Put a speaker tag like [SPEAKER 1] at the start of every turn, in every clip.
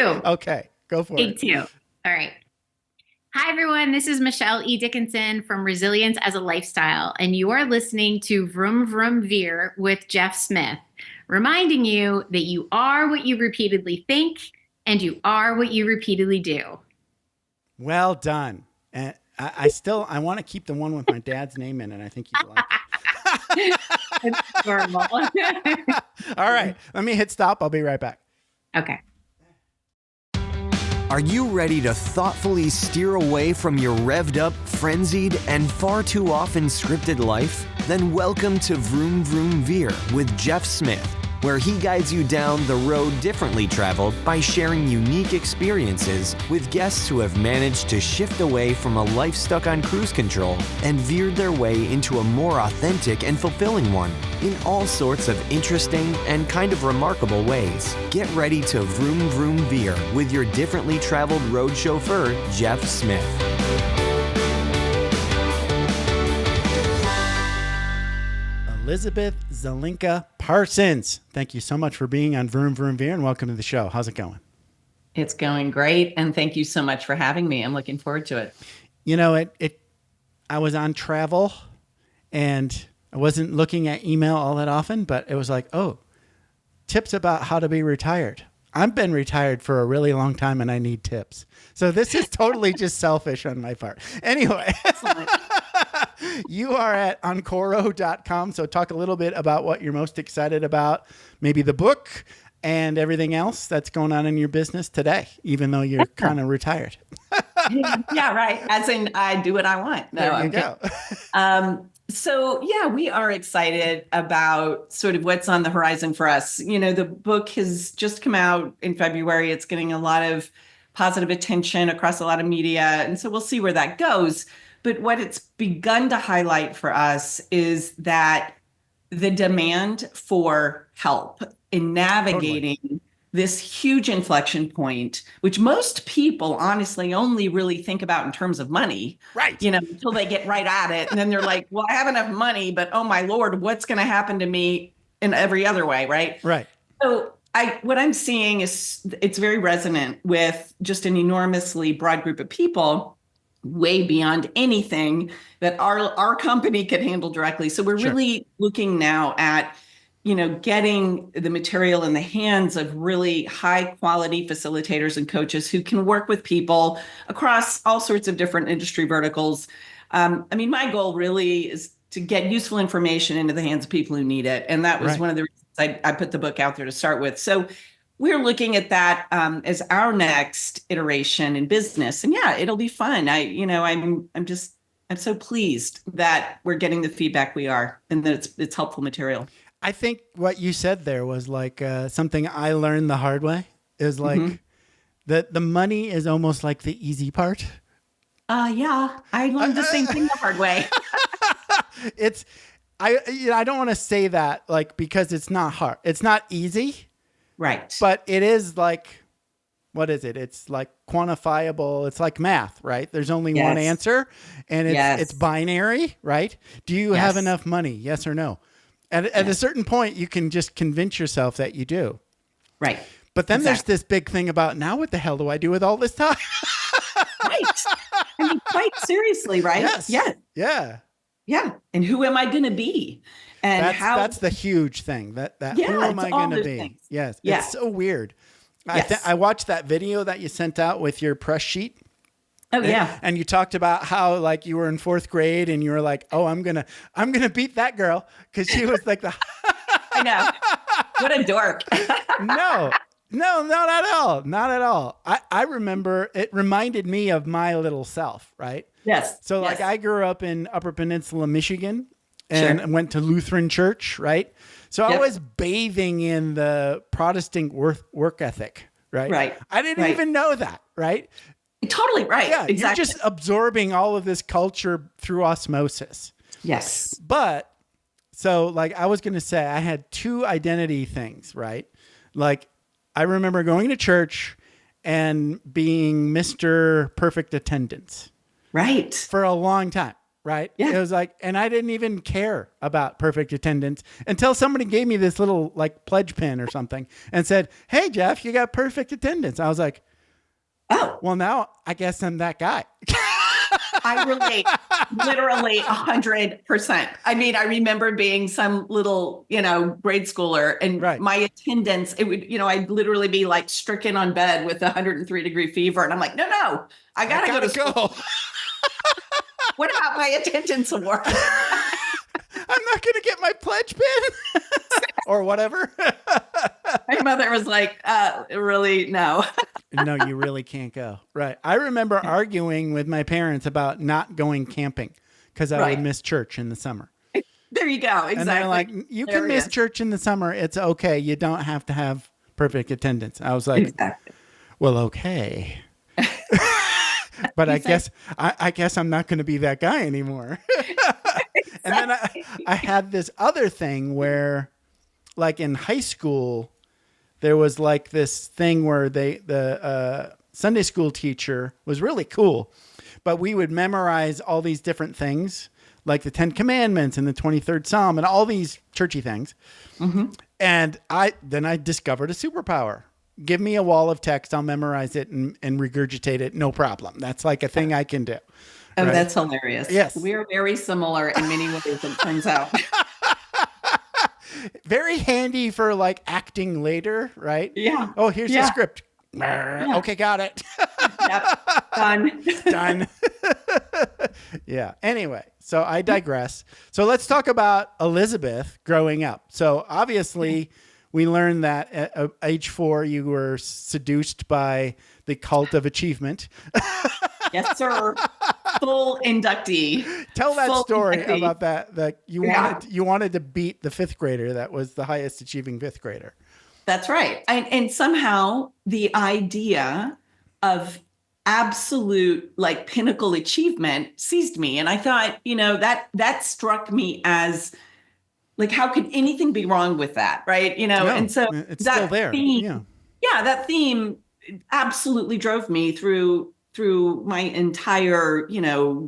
[SPEAKER 1] Okay, go for
[SPEAKER 2] Take
[SPEAKER 1] it.
[SPEAKER 2] two. All right. Hi, everyone. This is Michelle E. Dickinson from Resilience as a Lifestyle, and you are listening to Vroom Vroom Veer with Jeff Smith, reminding you that you are what you repeatedly think and you are what you repeatedly do.
[SPEAKER 1] Well done. And I want to keep the one with my dad's name in it. I think you'd like
[SPEAKER 2] It's normal.
[SPEAKER 1] it. All right, let me hit stop. I'll be right back.
[SPEAKER 2] Okay.
[SPEAKER 3] Are you ready to thoughtfully steer away from your revved up, frenzied, and far too often scripted life? Then welcome to Vroom Vroom Veer with Jeff Smith, where he guides you down the road differently traveled by sharing unique experiences with guests who have managed to shift away from a life stuck on cruise control and veered their way into a more authentic and fulfilling one in all sorts of interesting and kind of remarkable ways. Get ready to Vroom Vroom Veer with your differently traveled road chauffeur, Jeff Smith.
[SPEAKER 1] Elizabeth Zelinka Parsons, thank you so much for being on Vroom Vroom Veer and welcome to the show. How's it going?
[SPEAKER 4] It's going great. And thank you so much for having me. I'm looking forward to it.
[SPEAKER 1] You know, I was on travel and I wasn't looking at email all that often, but it was like, oh, tips about how to be retired. I've been retired for a really long time and I need tips. So this is totally just selfish on my part. Anyway, you are at Encoraco.com. So talk a little bit about what you're most excited about, maybe the book and everything else that's going on in your business today, even though you're kind of retired.
[SPEAKER 4] Yeah, right. As in, I do what I want. No,
[SPEAKER 1] There you go.
[SPEAKER 4] So yeah, we are excited about sort of what's on the horizon for us. You know, the book has just come out in February. It's getting a lot of positive attention across a lot of media. And so we'll see where that goes. But what it's begun to highlight for us is that the demand for help in navigating this huge inflection point, which most people honestly only really think about in terms of money,
[SPEAKER 1] Right.
[SPEAKER 4] you know, until they get right at it. And then they're like, well, I have enough money, but oh my Lord, what's going to happen to me in every other way? Right.
[SPEAKER 1] Right.
[SPEAKER 4] So what I'm seeing is it's very resonant with just an enormously broad group of people, way beyond anything that our company could handle directly. So we're really looking now at, you know, getting the material in the hands of really high quality facilitators and coaches who can work with people across all sorts of different industry verticals. I mean, my goal really is to get useful information into the hands of people who need it. And that was one of the reasons I put the book out there to start with. So we're looking at that as our next iteration in business. And yeah, it'll be fun. I'm so pleased that we're getting the feedback we are and that it's helpful material.
[SPEAKER 1] I think what you said there was like something I learned the hard way is like that the money is almost like the easy part.
[SPEAKER 4] Yeah, I learned the same thing the hard way.
[SPEAKER 1] I don't want to say that like because it's not hard. It's not easy.
[SPEAKER 4] Right.
[SPEAKER 1] But it is like, what is it? It's like quantifiable. It's like math, right? There's only one answer and it's binary, right? Do you have enough money? Yes or no? At a certain point, you can just convince yourself that you do.
[SPEAKER 4] Right.
[SPEAKER 1] But then there's this big thing about now what the hell do I do with all this time?
[SPEAKER 4] Right. I mean, quite seriously, right?
[SPEAKER 1] Yes.
[SPEAKER 4] Yeah.
[SPEAKER 1] Yeah.
[SPEAKER 4] Yeah. And who am I going to be? And
[SPEAKER 1] that's the huge thing. That who am I going to be?
[SPEAKER 4] Things.
[SPEAKER 1] Yes.
[SPEAKER 4] Yeah.
[SPEAKER 1] It's so weird.
[SPEAKER 4] Yes.
[SPEAKER 1] I watched that video that you sent out with your press sheet.
[SPEAKER 4] Oh yeah.
[SPEAKER 1] And you talked about how like you were in fourth grade and you were like, oh, I'm gonna beat that girl because she was like the.
[SPEAKER 4] I know. What a dork.
[SPEAKER 1] No, not at all. Not at all. I remember it reminded me of my little self, right?
[SPEAKER 4] Yes.
[SPEAKER 1] So like I grew up in Upper Peninsula, Michigan and went to Lutheran church, right? So I was bathing in the Protestant work ethic, right?
[SPEAKER 4] Right.
[SPEAKER 1] I didn't even know that, right?
[SPEAKER 4] Totally right.
[SPEAKER 1] Yeah,
[SPEAKER 4] exactly.
[SPEAKER 1] You're just absorbing all of this culture through osmosis.
[SPEAKER 4] Yes.
[SPEAKER 1] But so like I was going to say I had two identity things, right? Like I remember going to church and being Mr. Perfect Attendance.
[SPEAKER 4] Right.
[SPEAKER 1] For a long time. right?
[SPEAKER 4] Yeah.
[SPEAKER 1] It was like, and I didn't even care about perfect attendance until somebody gave me this little like pledge pin or something and said, "Hey, Jeff, you got perfect attendance." I was like,
[SPEAKER 4] Oh,
[SPEAKER 1] well, now I guess I'm that guy.
[SPEAKER 4] I relate literally 100%. I mean, I remember being some little, grade schooler and
[SPEAKER 1] Right.
[SPEAKER 4] my attendance, it would, I'd literally be like stricken on bed with 103-degree fever. And I'm like, no, I gotta go to school. What about my attendance award?
[SPEAKER 1] I'm not going to get my pledge pin or whatever.
[SPEAKER 4] My mother was like, really, no.
[SPEAKER 1] No, you really can't go. Right. I remember arguing with my parents about not going camping because I would miss church in the summer.
[SPEAKER 4] There you go. Exactly.
[SPEAKER 1] And they're like, you can miss church in the summer. It's okay. You don't have to have perfect attendance. I was like,
[SPEAKER 4] exactly.
[SPEAKER 1] Well, okay. But I guess I'm not going to be that guy anymore. And then I had this other thing where, like in high school, there was like this thing where the Sunday school teacher was really cool, but we would memorize all these different things, like the 10 Commandments and the 23rd Psalm and all these churchy things. Mm-hmm. And I discovered a superpower. Give me a wall of text, I'll memorize it and regurgitate it, no problem. That's like a thing I can do.
[SPEAKER 4] Oh,
[SPEAKER 1] right?
[SPEAKER 4] That's hilarious.
[SPEAKER 1] Yes.
[SPEAKER 4] We're very similar in many ways, it turns out.
[SPEAKER 1] Very handy for like acting later, right?
[SPEAKER 4] Yeah.
[SPEAKER 1] Oh, here's the script. Yeah. Okay, got it.
[SPEAKER 4] Yep. Done.
[SPEAKER 1] Done. Yeah. Anyway, so I digress. So let's talk about Elizabeth growing up. So obviously, we learned that at age 4, you were seduced by the cult of achievement.
[SPEAKER 4] Yes, sir. Full inductee.
[SPEAKER 1] Tell that story
[SPEAKER 4] inductee.
[SPEAKER 1] about that you wanted to beat the 5th grader that was the highest achieving 5th grader.
[SPEAKER 4] That's right. And somehow the idea of absolute like pinnacle achievement seized me. And I thought, that struck me as like, how could anything be wrong with that? Right.
[SPEAKER 1] No,
[SPEAKER 4] and so
[SPEAKER 1] it's
[SPEAKER 4] that
[SPEAKER 1] still there.
[SPEAKER 4] Theme, that theme absolutely drove me through my entire,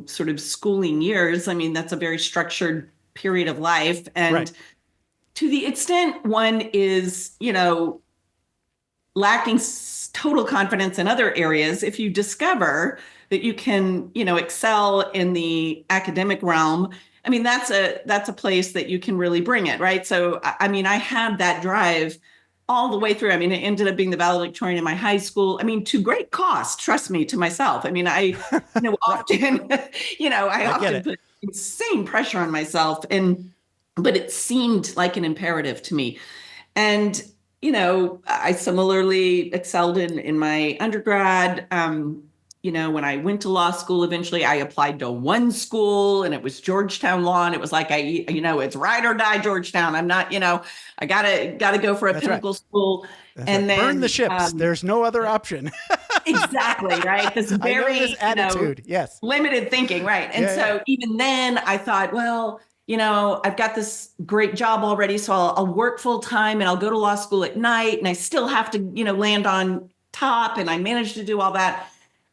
[SPEAKER 4] sort of schooling years. I mean, that's a very structured period of life. And to the extent one is, lacking total confidence in other areas, if you discover that you can, excel in the academic realm, I mean, that's a place that you can really bring it, right? So, I mean, I had that drive all the way through. I mean, it ended up being the valedictorian in my high school. I mean, to great cost, trust me, to myself. I mean, I, often, I often put insane pressure on myself, but it seemed like an imperative to me. And, I similarly excelled in my undergrad. When I went to law school, eventually I applied to one school and it was Georgetown Law. And it was like, it's ride or die Georgetown. I'm not, I gotta go for a pinnacle school.
[SPEAKER 1] And then burn the ships. There's no other option.
[SPEAKER 4] Exactly. Right. This very
[SPEAKER 1] this attitude. Yes.
[SPEAKER 4] Limited thinking. Right. And even then I thought, well, I've got this great job already, so I'll work full time and I'll go to law school at night and I still have to, land on top, and I managed to do all that.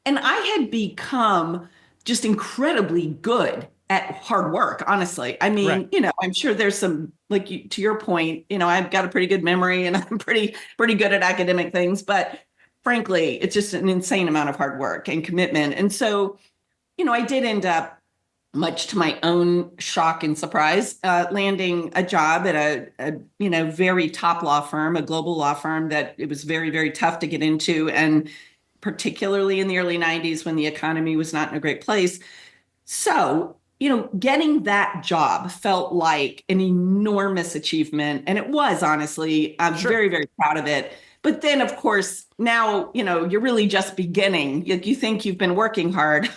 [SPEAKER 4] And I had become just incredibly good at hard work, honestly. I mean, I'm sure there's some, like to your point, I've got a pretty good memory and I'm pretty good at academic things, but frankly, it's just an insane amount of hard work and commitment. And so, I did end up, much to my own shock and surprise, landing a job at a very top law firm, a global law firm that it was very, very tough to get into. And particularly in the early 90s when the economy was not in a great place. So, getting that job felt like an enormous achievement. And it was, honestly, I'm very, very proud of it. But then, of course, now, you're really just beginning. You think you've been working hard.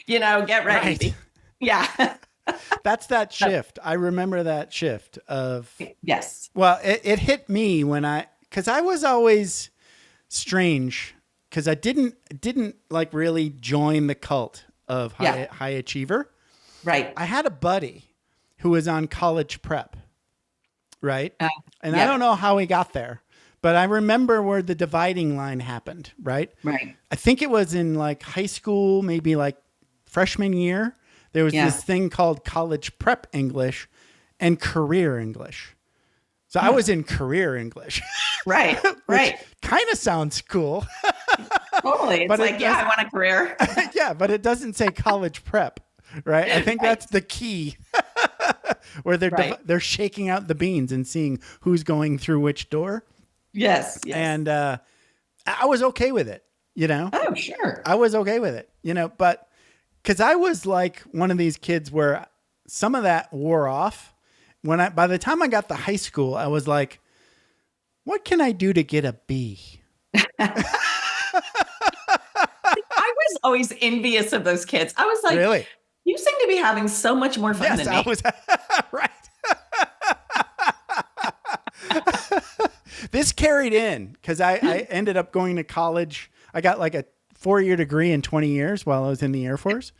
[SPEAKER 4] Get ready.
[SPEAKER 1] Right.
[SPEAKER 4] Yeah.
[SPEAKER 1] That's that shift. I remember that shift of.
[SPEAKER 4] Yes.
[SPEAKER 1] Well, it hit me because I was always strange because I didn't like really join the cult of high achiever.
[SPEAKER 4] Right.
[SPEAKER 1] I had a buddy who was on college prep. Right. And I don't know how he got there. But I remember where the dividing line happened, right?
[SPEAKER 4] Right.
[SPEAKER 1] I think it was in like high school, maybe like freshman year. There was this thing called college prep English and career English. So I was in career English.
[SPEAKER 4] Right. Right.
[SPEAKER 1] Kind of sounds cool.
[SPEAKER 4] Totally. It's like, I want a career.
[SPEAKER 1] Yeah, but it doesn't say college prep, right? I think that's the key where they're shaking out the beans and seeing who's going through which door.
[SPEAKER 4] Yes.
[SPEAKER 1] And I was okay with it,
[SPEAKER 4] Oh, sure.
[SPEAKER 1] I was okay with it, but because I was like one of these kids where some of that wore off. By the time I got to high school, I was like, what can I do to get a B?
[SPEAKER 4] I was always envious of those kids. I was like,
[SPEAKER 1] really?
[SPEAKER 4] You seem to be having so much more fun than me.
[SPEAKER 1] I was right. This carried in because I ended up going to college. I got like a 4-year degree in 20 years while I was in the Air Force.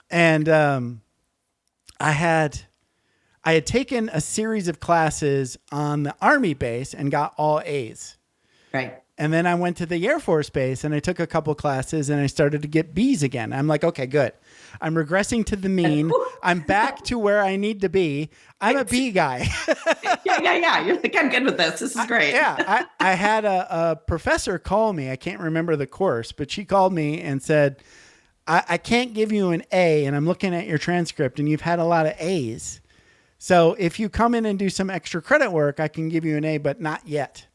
[SPEAKER 1] And I had taken a series of classes on the Army base and got all A's.
[SPEAKER 4] Right.
[SPEAKER 1] And then I went to the Air Force base and I took a couple classes and I started to get B's again. I'm like, okay, good. I'm regressing to the mean. I'm back to where I need to be. I'm a B guy.
[SPEAKER 4] Yeah. You're like, I'm good with this. This is great.
[SPEAKER 1] I had a professor call me. I can't remember the course, but she called me and said, I can't give you an A, and I'm looking at your transcript and you've had a lot of A's. So if you come in and do some extra credit work, I can give you an A, but not yet.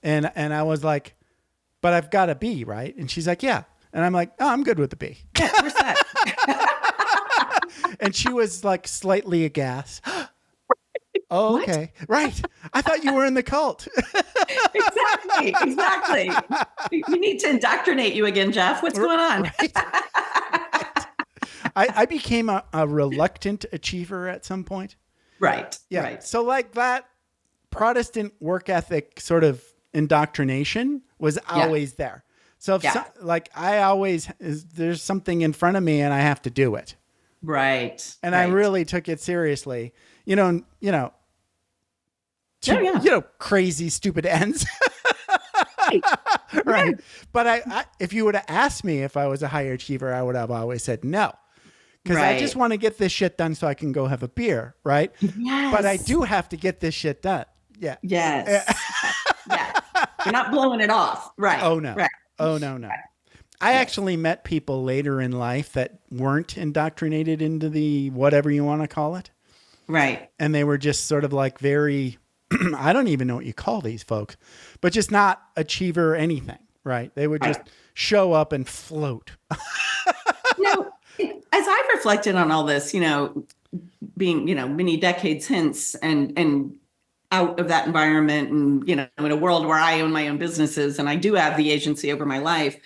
[SPEAKER 1] And I was like, but I've got a B, right? And she's like, yeah. And I'm like, oh, I'm good with the B.
[SPEAKER 4] Yeah, where's that?
[SPEAKER 1] And she was like slightly aghast. Oh, okay. Right. I thought you were in the cult.
[SPEAKER 4] Exactly. We need to indoctrinate you again, Jeff. What's going on?
[SPEAKER 1] Right. I became a reluctant achiever at some point.
[SPEAKER 4] Right.
[SPEAKER 1] Yeah.
[SPEAKER 4] Right.
[SPEAKER 1] So like that Protestant work ethic sort of indoctrination was always there. So if there's something in front of me and I have to do it.
[SPEAKER 4] Right.
[SPEAKER 1] And I really took it seriously, crazy, stupid ends. Right. But I if you would have asked me if I was a high achiever, I would have always said no. Because I just want to get this shit done so I can go have a beer, right?
[SPEAKER 4] Yes.
[SPEAKER 1] But I do have to get this shit done. Yeah.
[SPEAKER 4] Yes. Yeah. You're not blowing it off. Right.
[SPEAKER 1] Oh, no.
[SPEAKER 4] Right.
[SPEAKER 1] Oh, no. Right. I actually met people later in life that weren't indoctrinated into the whatever you want to call it.
[SPEAKER 4] Right.
[SPEAKER 1] And they were just sort of like very, I don't even know what you call these folks, but just not achiever anything, right? They would just show up and float.
[SPEAKER 4] As I've reflected on all this, being, many decades hence and out of that environment and, in a world where I own my own businesses and I do have the agency over my life,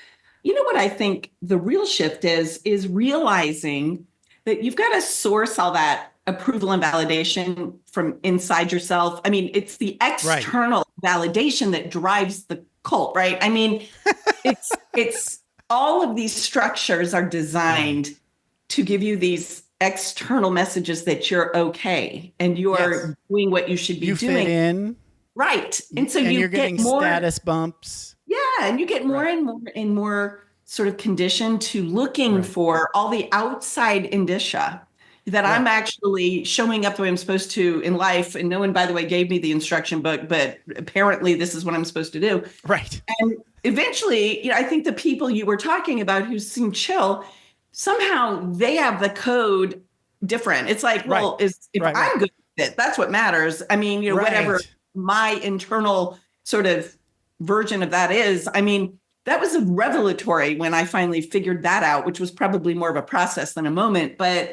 [SPEAKER 4] what I think the real shift is realizing that you've got to source all that approval and validation from inside yourself. I mean, it's the external validation that drives the cult, right? I mean, it's all of these structures are designed to give you these external messages that you're okay and you're doing what you should be doing.
[SPEAKER 1] You fit in.
[SPEAKER 4] Right. And so
[SPEAKER 1] you're getting more status bumps.
[SPEAKER 4] Yeah. And you get more and more sort of conditioned to looking for all the outside indicia that I'm actually showing up the way I'm supposed to in life. And no one, by the way, gave me the instruction book, but apparently this is what I'm supposed to do.
[SPEAKER 1] Right.
[SPEAKER 4] And eventually, I think the people you were talking about who seem chill, somehow they have the code different. It's like, well, I'm good with it, that's what matters. I mean, whatever my internal sort of version of that is, I mean, that was a revelatory when I finally figured that out, which was probably more of a process than a moment, but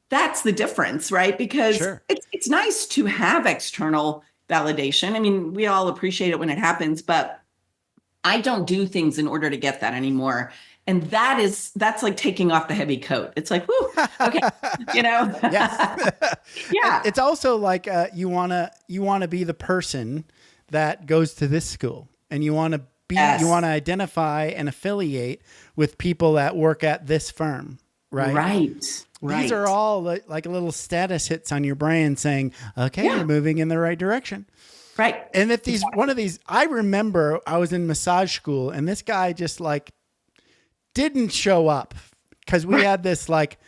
[SPEAKER 4] that's the difference, right? Because it's nice to have external validation. I mean, we all appreciate it when it happens, but I don't do things in order to get that anymore. And that's like taking off the heavy coat. It's like, whoo, okay,
[SPEAKER 1] Yes.
[SPEAKER 4] Yeah.
[SPEAKER 1] It's also like you want to be the person that goes to this school and you want to be, you want to identify and affiliate with people that work at this firm, right?
[SPEAKER 4] Right.
[SPEAKER 1] These are all like little status hits on your brain saying, okay, you're moving in the right direction.
[SPEAKER 4] Right.
[SPEAKER 1] And if one of these, I remember I was in massage school and this guy just like didn't show up because we had this like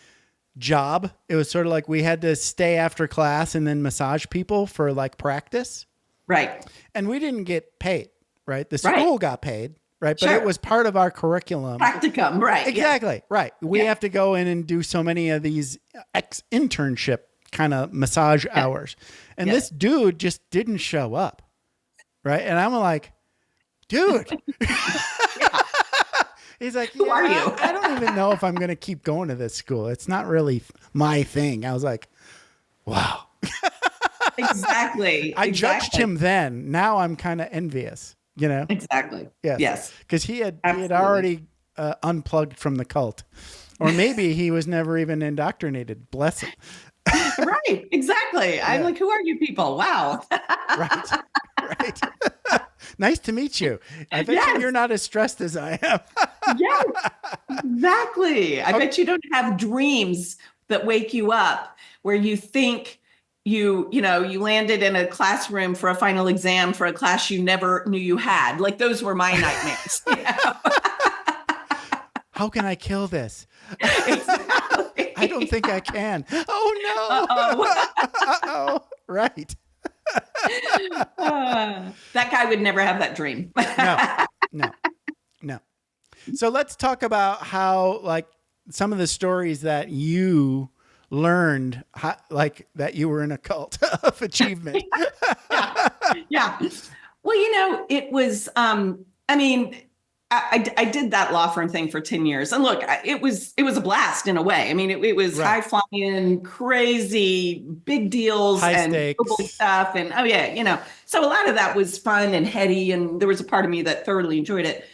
[SPEAKER 1] job. It was sort of like we had to stay after class and then massage people for like practice.
[SPEAKER 4] Right.
[SPEAKER 1] And we didn't get paid, right? The school got paid, right? But
[SPEAKER 4] Sure.
[SPEAKER 1] it was part of our curriculum.
[SPEAKER 4] Practicum, right.
[SPEAKER 1] Exactly, right. We have to go in and do so many of these internship kind of massage hours. And this dude just didn't show up, right? And I'm like, dude. He's like,
[SPEAKER 4] who are you?
[SPEAKER 1] I don't even know if I'm going to keep going to this school. It's not really my thing. I was like, wow.
[SPEAKER 4] Exactly.
[SPEAKER 1] I judged him then. Now I'm kind of envious, you know?
[SPEAKER 4] Exactly.
[SPEAKER 1] Yes.
[SPEAKER 4] Yes.
[SPEAKER 1] Because he had
[SPEAKER 4] Absolutely.
[SPEAKER 1] already unplugged from the cult. Or maybe he was never even indoctrinated. Bless him.
[SPEAKER 4] Right. Exactly. I'm like, who are you people? Wow.
[SPEAKER 1] Right. Right. Nice to meet you. I bet you're not as stressed as I am.
[SPEAKER 4] Yes. Exactly. I bet you don't have dreams that wake you up where you think you landed in a classroom for a final exam for a class you never knew you had. Like those were my nightmares.
[SPEAKER 1] How can I kill this?
[SPEAKER 4] Exactly.
[SPEAKER 1] I don't think I can. Oh no. Uh-oh. Right.
[SPEAKER 4] That guy would never have that dream.
[SPEAKER 1] No. So let's talk about how, like, some of the stories that you learned, that you were in a cult of achievement.
[SPEAKER 4] Yeah. Well, it was, I did that law firm thing for 10 years. And look, it was a blast in a way. I mean, it was high flying, crazy, big deals
[SPEAKER 1] High
[SPEAKER 4] and
[SPEAKER 1] stakes
[SPEAKER 4] global stuff. And so a lot of that was fun and heady. And there was a part of me that thoroughly enjoyed it.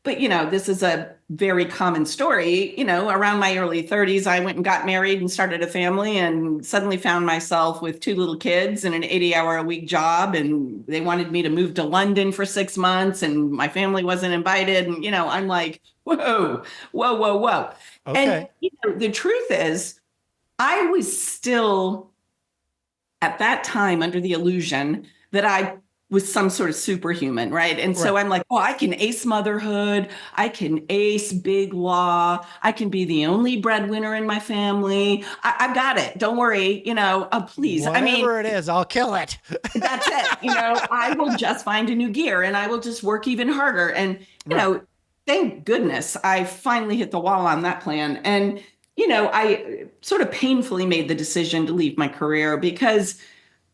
[SPEAKER 4] But, this is a very common story. Around my early 30s, I went and got married and started a family and suddenly found myself with 2 little kids and an 80-hour-a-week job. And they wanted me to move to London for 6 months and my family wasn't invited. And, I'm like, whoa.
[SPEAKER 1] Okay.
[SPEAKER 4] And, the truth is, I was still at that time under the illusion that I was some sort of superhuman, right? And so I'm like, I can ace motherhood. I can ace big law. I can be the only breadwinner in my family. I've got it. Don't worry. Please.
[SPEAKER 1] Whatever it is, I'll kill it.
[SPEAKER 4] That's it. I will just find a new gear and I will just work even harder. And, thank goodness I finally hit the wall on that plan. And, I sort of painfully made the decision to leave my career because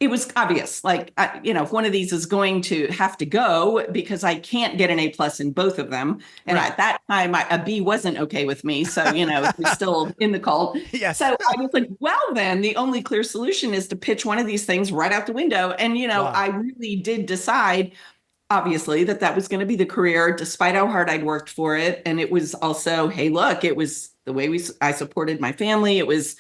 [SPEAKER 4] it was obvious, like, if one of these is going to have to go because I can't get an A+ in both of them. And at that time, a B wasn't okay with me. So, it was still in the cult.
[SPEAKER 1] Yes.
[SPEAKER 4] So I was like, well, then the only clear solution is to pitch one of these things right out the window. And, I really did decide, obviously, that was going to be the career, despite how hard I'd worked for it. And it was also, hey, look, it was the way I supported my family. It was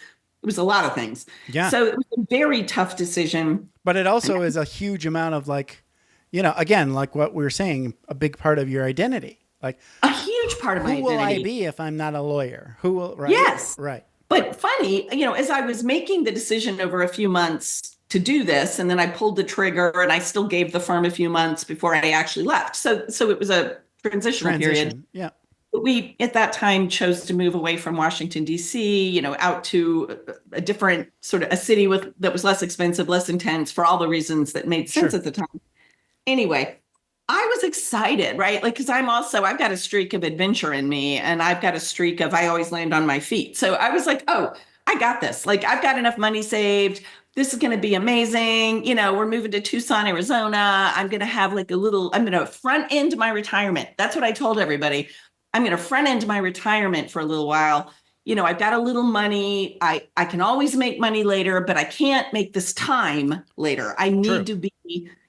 [SPEAKER 4] a lot of things.
[SPEAKER 1] Yeah.
[SPEAKER 4] So it was a very tough decision.
[SPEAKER 1] But it also is a huge amount of again, like what we were saying, a big part of your identity. Like
[SPEAKER 4] a huge part of my identity.
[SPEAKER 1] Who will I be if I'm not a lawyer? Who will, right?
[SPEAKER 4] Yes.
[SPEAKER 1] Right.
[SPEAKER 4] But funny, as I was making the decision over a few months to do this, and then I pulled the trigger and I still gave the firm a few months before I actually left. So it was a transitional period.
[SPEAKER 1] Yeah.
[SPEAKER 4] We, at that time, chose to move away from Washington, D.C., out to a different a city that was less expensive, less intense, for all the reasons that made sense at the time. Anyway, I was excited, right? Because I've got a streak of adventure in me, and I've got a streak of I always land on my feet. So I was like, oh, I got this. Like, I've got enough money saved. This is going to be amazing. We're moving to Tucson, Arizona. I'm going to have I'm going to front end my retirement. That's what I told everybody. I'm going to front end my retirement for a little while. I've got a little money. I can always make money later, but I can't make this time later. I need to be,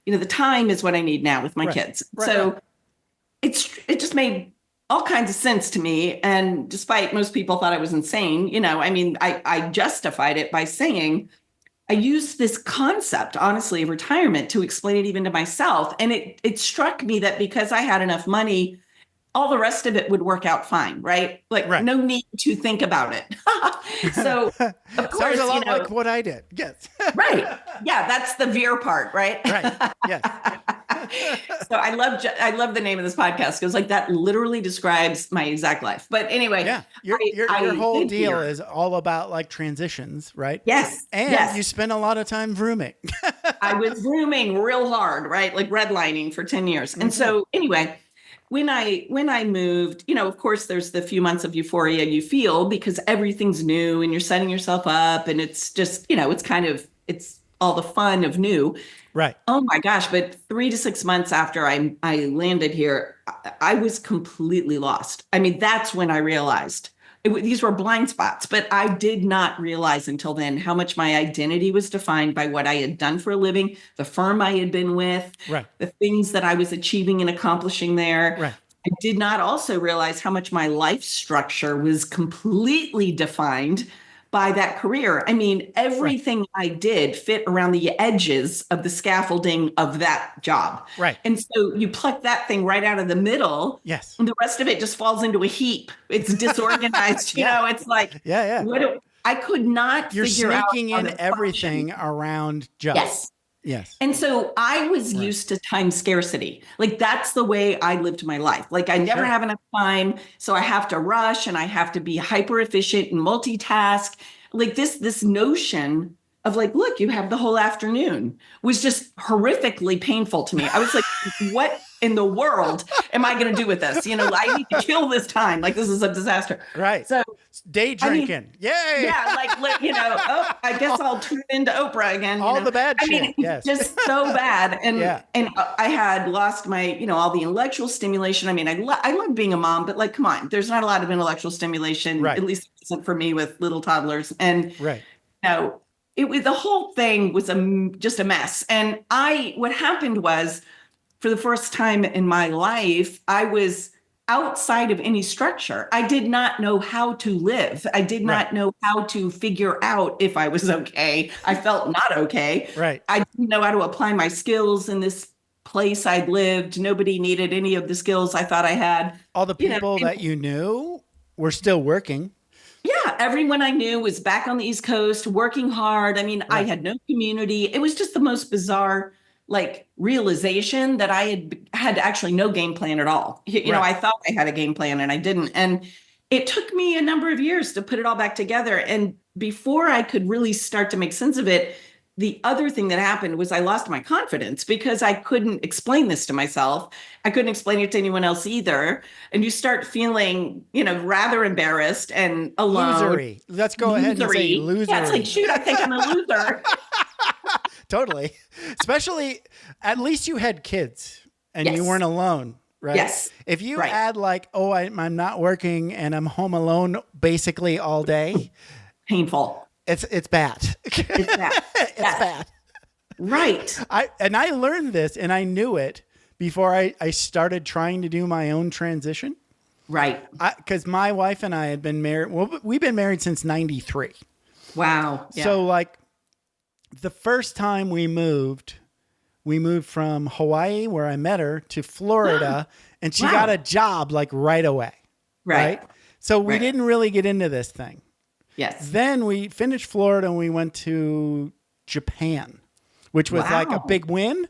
[SPEAKER 4] the time is what I need now with my kids. So it just made all kinds of sense to me. And despite most people thought I was insane, I justified it by saying, I used this concept, honestly, of retirement to explain it even to myself. And it struck me that because I had enough money, all the rest of it would work out fine, right? No need to think about it. So, of course,
[SPEAKER 1] sounds a lot like what I did. Yes.
[SPEAKER 4] Right. Yeah, that's the veer part, right?
[SPEAKER 1] Right. Yes.
[SPEAKER 4] So I love the name of this podcast because like that literally describes my exact life. But anyway,
[SPEAKER 1] Yeah. Your whole deal is all about like transitions, right?
[SPEAKER 4] Yes.
[SPEAKER 1] And
[SPEAKER 4] yes.
[SPEAKER 1] you spend a lot of time rooming.
[SPEAKER 4] I was rooming real hard, right? Like redlining for 10 years. And so anyway, when I moved, of course there's the few months of euphoria you feel because everything's new and you're setting yourself up and it's just, it's all the fun of new.
[SPEAKER 1] Right.
[SPEAKER 4] Oh my gosh. But 3 to 6 months after I landed here, I was completely lost. I mean, that's when I realized these were blind spots, but I did not realize until then how much my identity was defined by what I had done for a living, the firm I had been with,
[SPEAKER 1] Right.
[SPEAKER 4] the things that I was achieving and accomplishing there.
[SPEAKER 1] Right.
[SPEAKER 4] I did not also realize how much my life structure was completely defined by that career. I mean, everything I did fit around the edges of the scaffolding of that job.
[SPEAKER 1] Right.
[SPEAKER 4] And so you pluck that thing right out of the middle.
[SPEAKER 1] Yes.
[SPEAKER 4] And the rest of it just falls into a heap. It's disorganized. It's like, I could not
[SPEAKER 1] You're
[SPEAKER 4] figure out.
[SPEAKER 1] sneaking in everything around jobs.
[SPEAKER 4] Yes.
[SPEAKER 1] Yes.
[SPEAKER 4] And so I was used to time scarcity. Like that's the way I lived my life. Like I never have enough time. So I have to rush and I have to be hyper efficient and multitask. Like this notion of like, look, you have the whole afternoon was just horrifically painful to me. I was like, what in the world am I going to do with this? I need to kill this time. Like this is a disaster.
[SPEAKER 1] Right.
[SPEAKER 4] So
[SPEAKER 1] day drinking. Yay.
[SPEAKER 4] Yeah. I guess I'll tune into Oprah again.
[SPEAKER 1] All the bad shit.
[SPEAKER 4] I mean, it's just so bad. And, and I had lost my, all the intellectual stimulation. I mean, I love being a mom, but like, come on, there's not a lot of intellectual stimulation, at least it isn't for me with little toddlers. And, the whole thing was just a mess. And what happened was for the first time in my life, I was outside of any structure. I did not know how to live. I did not know how to figure out if I was okay. I felt not okay.
[SPEAKER 1] Right.
[SPEAKER 4] I didn't know how to apply my skills in this place I'd lived. Nobody needed any of the skills I thought I had.
[SPEAKER 1] All the people that you knew were still working.
[SPEAKER 4] Yeah, everyone I knew was back on the East Coast working hard. I mean, I had no community. It was just the most bizarre realization that I had actually no game plan at all. I thought I had a game plan and I didn't. And it took me a number of years to put it all back together. And before I could really start to make sense of it, the other thing that happened was I lost my confidence because I couldn't explain this to myself. I couldn't explain it to anyone else either. And you start feeling, rather embarrassed and alone.
[SPEAKER 1] Losery. Let's go ahead and say losery.
[SPEAKER 4] Yeah, it's like, shoot, I think I'm a loser.
[SPEAKER 1] Totally. Especially, at least you had kids and you weren't alone, right?
[SPEAKER 4] Yes.
[SPEAKER 1] If you add I'm not working and I'm home alone basically all day.
[SPEAKER 4] Painful.
[SPEAKER 1] It's bad.
[SPEAKER 4] It's bad.
[SPEAKER 1] It's bad.
[SPEAKER 4] Right.
[SPEAKER 1] I learned this and I knew it before I started trying to do my own transition.
[SPEAKER 4] Right.
[SPEAKER 1] Because my wife and I had been married. Well, we've been married since 93.
[SPEAKER 4] Wow. Yeah.
[SPEAKER 1] So the first time we moved from Hawaii, where I met her, to Florida, and she got a job right away. Right. So we didn't really get into this thing.
[SPEAKER 4] Yes.
[SPEAKER 1] Then we finished Florida and we went to Japan, which was like a big win.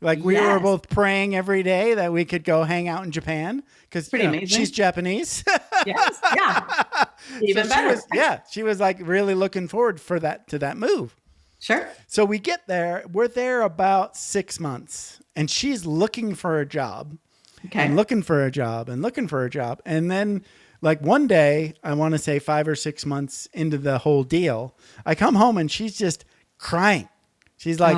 [SPEAKER 1] We were both praying every day that we could go hang out in Japan because she's Japanese.
[SPEAKER 4] Yes. Yeah. Even better.
[SPEAKER 1] She was really looking forward to that move.
[SPEAKER 4] Sure.
[SPEAKER 1] So we get there. We're there about 6 months, and she's looking for a job.
[SPEAKER 4] Okay.
[SPEAKER 1] And looking for a job and looking for a job. And then one day, I want to say 5 or 6 months into the whole deal, I come home and she's just crying. She's like,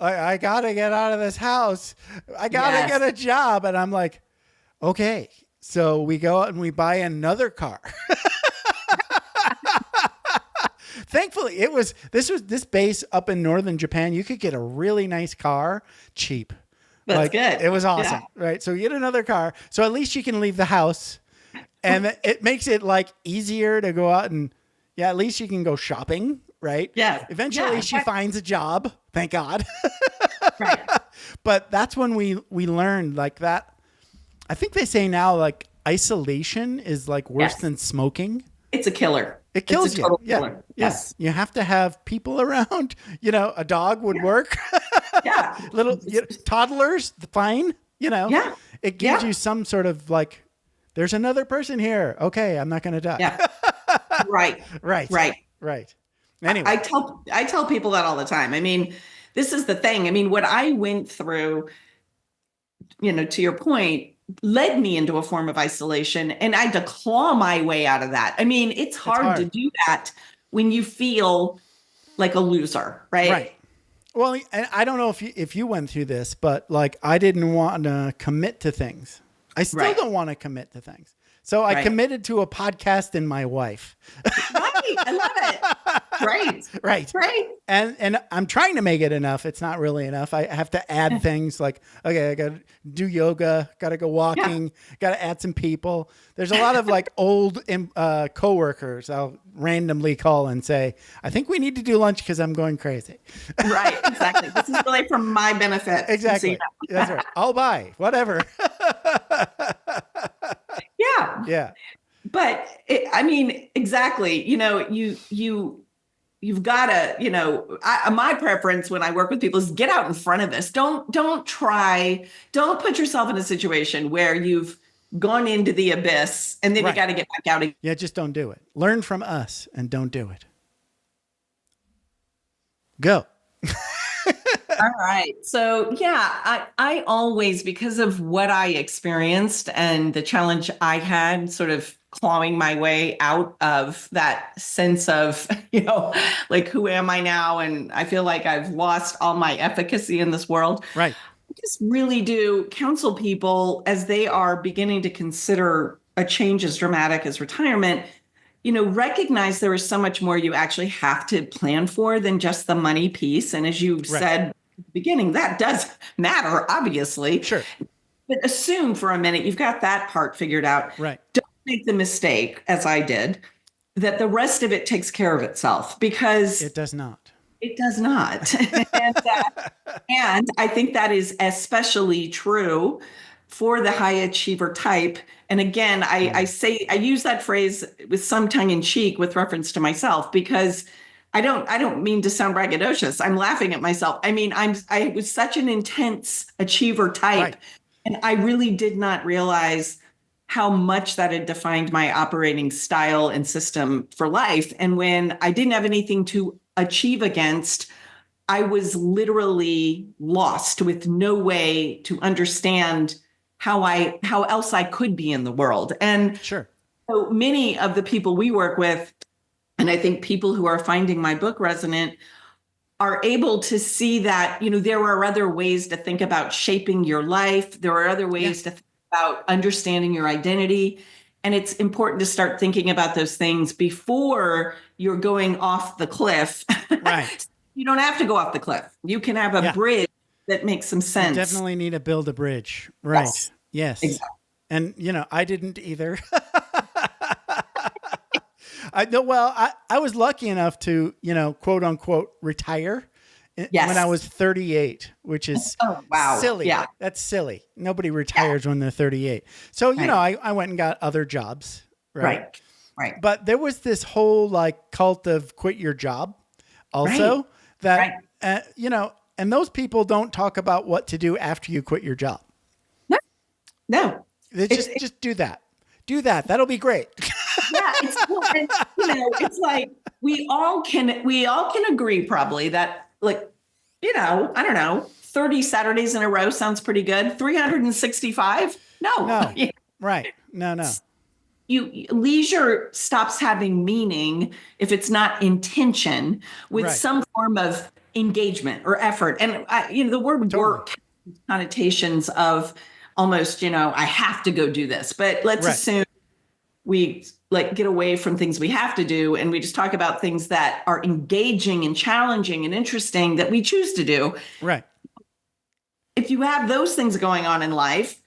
[SPEAKER 1] I got to get out of this house. I got to get a job. And I'm like, okay. So we go out and we buy another car. Thankfully, this base up in northern Japan. You could get a really nice car cheap.
[SPEAKER 4] That's good.
[SPEAKER 1] It was awesome, right? So you get another car. So at least you can leave the house, and it makes it easier to go out and at least you can go shopping, right?
[SPEAKER 4] Yeah.
[SPEAKER 1] Eventually, she finds a job. Thank God.
[SPEAKER 4] Right.
[SPEAKER 1] But that's when we learned that. I think they say now isolation is worse than smoking.
[SPEAKER 4] It's a killer.
[SPEAKER 1] It kills you.
[SPEAKER 4] Killer. Yes.
[SPEAKER 1] You have to have people around. A dog would work.
[SPEAKER 4] Yeah.
[SPEAKER 1] Little toddlers, fine.
[SPEAKER 4] Yeah.
[SPEAKER 1] It gives you some sort of like, there's another person here. Okay, I'm not going to die.
[SPEAKER 4] Yeah. Right.
[SPEAKER 1] Right.
[SPEAKER 4] Right.
[SPEAKER 1] Right. Anyway.
[SPEAKER 4] I tell people that all the time. I mean, this is the thing. I mean, what I went through, to your point, led me into a form of isolation, and I had to claw my way out of that. I mean, it's hard to do that when you feel like a loser, right?
[SPEAKER 1] Right. Well, and I don't know if you went through this, but like I didn't want to commit to things. I still don't want to commit to things. So I committed to a podcast and my wife.
[SPEAKER 4] Right. I love it. Right.
[SPEAKER 1] Right.
[SPEAKER 4] Right.
[SPEAKER 1] And I'm trying to make it enough. It's not really enough. I have to add things like, okay, I got to do yoga, got to go walking, got to add some people. There's a lot of like old coworkers I'll randomly call and say, I think we need to do lunch because I'm going crazy.
[SPEAKER 4] Right. Exactly. This is really for my benefit.
[SPEAKER 1] Exactly. That's right. I'll buy whatever.
[SPEAKER 4] Yeah.
[SPEAKER 1] Yeah.
[SPEAKER 4] But I mean, exactly. You've got to, my preference when I work with people is get out in front of this. Don't put yourself in a situation where you've gone into the abyss and then you got to get back out again.
[SPEAKER 1] Yeah. Just don't do it. Learn from us and don't do it. Go.
[SPEAKER 4] All right. So I always, because of what I experienced and the challenge I had sort of clawing my way out of that sense of, like, who am I now? And I feel like I've lost all my efficacy in this world.
[SPEAKER 1] Right.
[SPEAKER 4] I just really do counsel people as they are beginning to consider a change as dramatic as retirement, recognize there is so much more you actually have to plan for than just the money piece. And as you said at the beginning, that does matter, obviously.
[SPEAKER 1] Sure.
[SPEAKER 4] But assume for a minute you've got that part figured out.
[SPEAKER 1] Right.
[SPEAKER 4] Don't make the mistake, as I did, that the rest of it takes care of itself, because
[SPEAKER 1] it does not.
[SPEAKER 4] It does not. And I think that is especially true for the high achiever type. And again, I use that phrase with some tongue in cheek with reference to myself, because I don't mean to sound braggadocious. I'm laughing at myself. I mean, I was such an intense achiever type, and I really did not realize how much that had defined my operating style and system for life. And when I didn't have anything to achieve against, I was literally lost with no way to understand how else I could be in the world. And so many of the people we work with, and I think people who are finding my book resonant, are able to see that, there are other ways to think about shaping your life. There are other ways to think about understanding your identity. And it's important to start thinking about those things before you're going off the cliff.
[SPEAKER 1] Right.
[SPEAKER 4] You don't have to go off the cliff. You can have a bridge that makes some sense.
[SPEAKER 1] You definitely need to build a bridge. Right. Yes.
[SPEAKER 4] Exactly.
[SPEAKER 1] And, I didn't either. I was lucky enough to, quote unquote, retire when I was 38, which is silly. Yeah. That's silly. Nobody retires when they're 38. So, I went and got other jobs. Right. But there was this whole like cult of quit your job also that, and those people don't talk about what to do after you quit your job.
[SPEAKER 4] No.
[SPEAKER 1] Just do that. Do that. That'll be great.
[SPEAKER 4] Yeah, it's like we all can agree probably that, like, I don't know, 30 Saturdays in a row sounds pretty good. 365? No.
[SPEAKER 1] Right. No.
[SPEAKER 4] Leisure stops having meaning if it's not intention with some form of engagement or effort. And the word work has connotations of almost, I have to go do this, but let's assume we get away from things we have to do, and we just talk about things that are engaging and challenging and interesting that we choose to do.
[SPEAKER 1] Right.
[SPEAKER 4] If you have those things going on in life,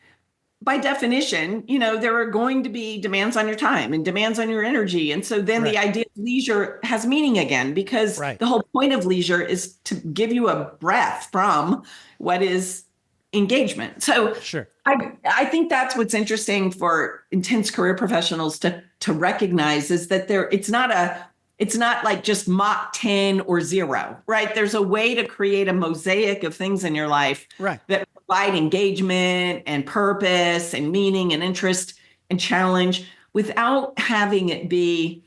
[SPEAKER 4] by definition, there are going to be demands on your time and demands on your energy. And so then the idea of leisure has meaning again, because the whole point of leisure is to give you a breath from what is engagement. So I think that's what's interesting for intense career professionals to recognize, is that it's not it's not like just Mach 10 or 0, right? There's a way to create a mosaic of things in your life that provide engagement and purpose and meaning and interest and challenge without having it be,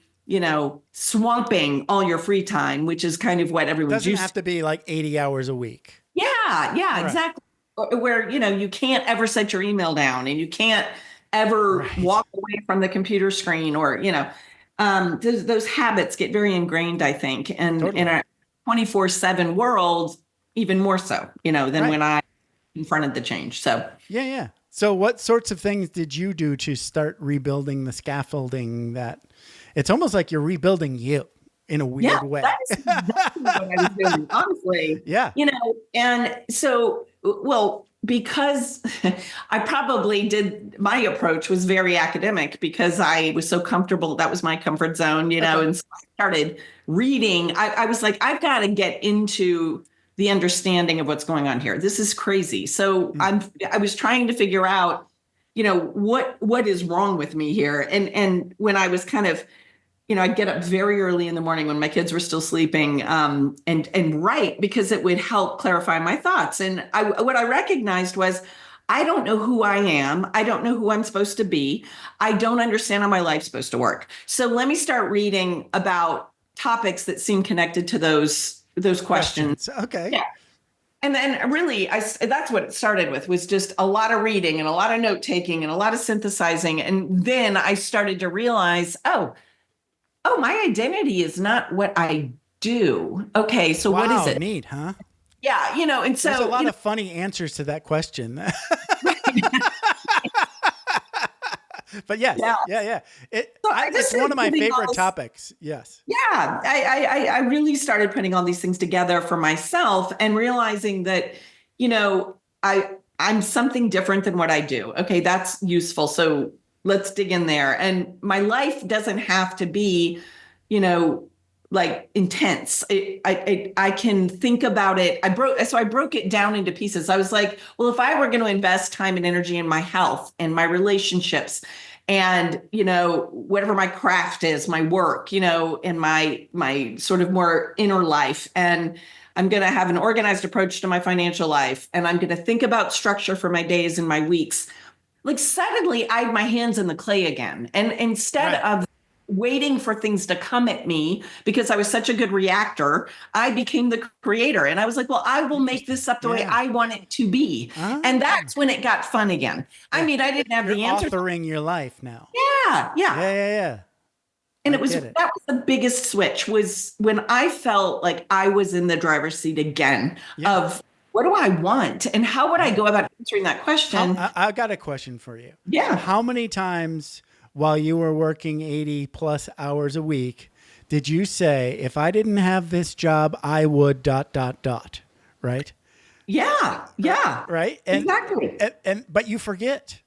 [SPEAKER 4] swamping all your free time, which is kind of what everyone's used to.
[SPEAKER 1] Doesn't have to be like 80 hours a week.
[SPEAKER 4] Yeah, exactly. Where, you can't ever set your email down and you can't ever walk away from the computer screen or, those habits get very ingrained, I think. And in a 24/7 world, even more so, than when I confronted the change. So,
[SPEAKER 1] yeah. So what sorts of things did you do to start rebuilding the scaffolding that it's almost like you're rebuilding you in a weird way?
[SPEAKER 4] That is exactly what I was doing, honestly.
[SPEAKER 1] Yeah.
[SPEAKER 4] And so, because I probably did, my approach was very academic because I was so comfortable. That was my comfort zone, and so I started reading. I was like, I've got to get into the understanding of what's going on here. This is crazy. So I was trying to figure out, what is wrong with me here. And when I was kind of, I'd get up very early in the morning when my kids were still sleeping, and write because it would help clarify my thoughts. And what I recognized was, I don't know who I am. I don't know who I'm supposed to be. I don't understand how my life's supposed to work. So let me start reading about topics that seem connected to those questions.
[SPEAKER 1] Okay.
[SPEAKER 4] Yeah. And then really, that's what it started with, was just a lot of reading and a lot of note taking and a lot of synthesizing. And then I started to realize, oh, my identity is not what I do. Okay, so what is it?
[SPEAKER 1] Neat, huh?
[SPEAKER 4] Yeah, and so
[SPEAKER 1] there's a lot of funny answers to that question. But yes, yeah. It's one of my favorite topics. Yes.
[SPEAKER 4] Yeah, I really started putting all these things together for myself and realizing that, I'm something different than what I do. Okay, that's useful. So let's dig in there. And my life doesn't have to be, like intense. I can think about it. I broke it down into pieces. I was like, well, if I were going to invest time and energy in my health and my relationships and, whatever my craft is, my work, and my sort of more inner life, and I'm going to have an organized approach to my financial life, and I'm going to think about structure for my days and my weeks. Like suddenly I had my hands in the clay again. And instead of waiting for things to come at me because I was such a good reactor, I became the creator. And I was like, well, I will make this up the way I want it to be. And that's when it got fun again. I mean, I didn't have the answer.
[SPEAKER 1] Authoring your life now.
[SPEAKER 4] Yeah. And that was the biggest switch, was when I felt like I was in the driver's seat again of, what do I want? And how would I go about answering that question?
[SPEAKER 1] I got a question for you.
[SPEAKER 4] Yeah.
[SPEAKER 1] How many times while you were working 80 plus hours a week, did you say, if I didn't have this job, I would ... right?
[SPEAKER 4] Yeah.
[SPEAKER 1] Right?
[SPEAKER 4] Exactly.
[SPEAKER 1] But you forget.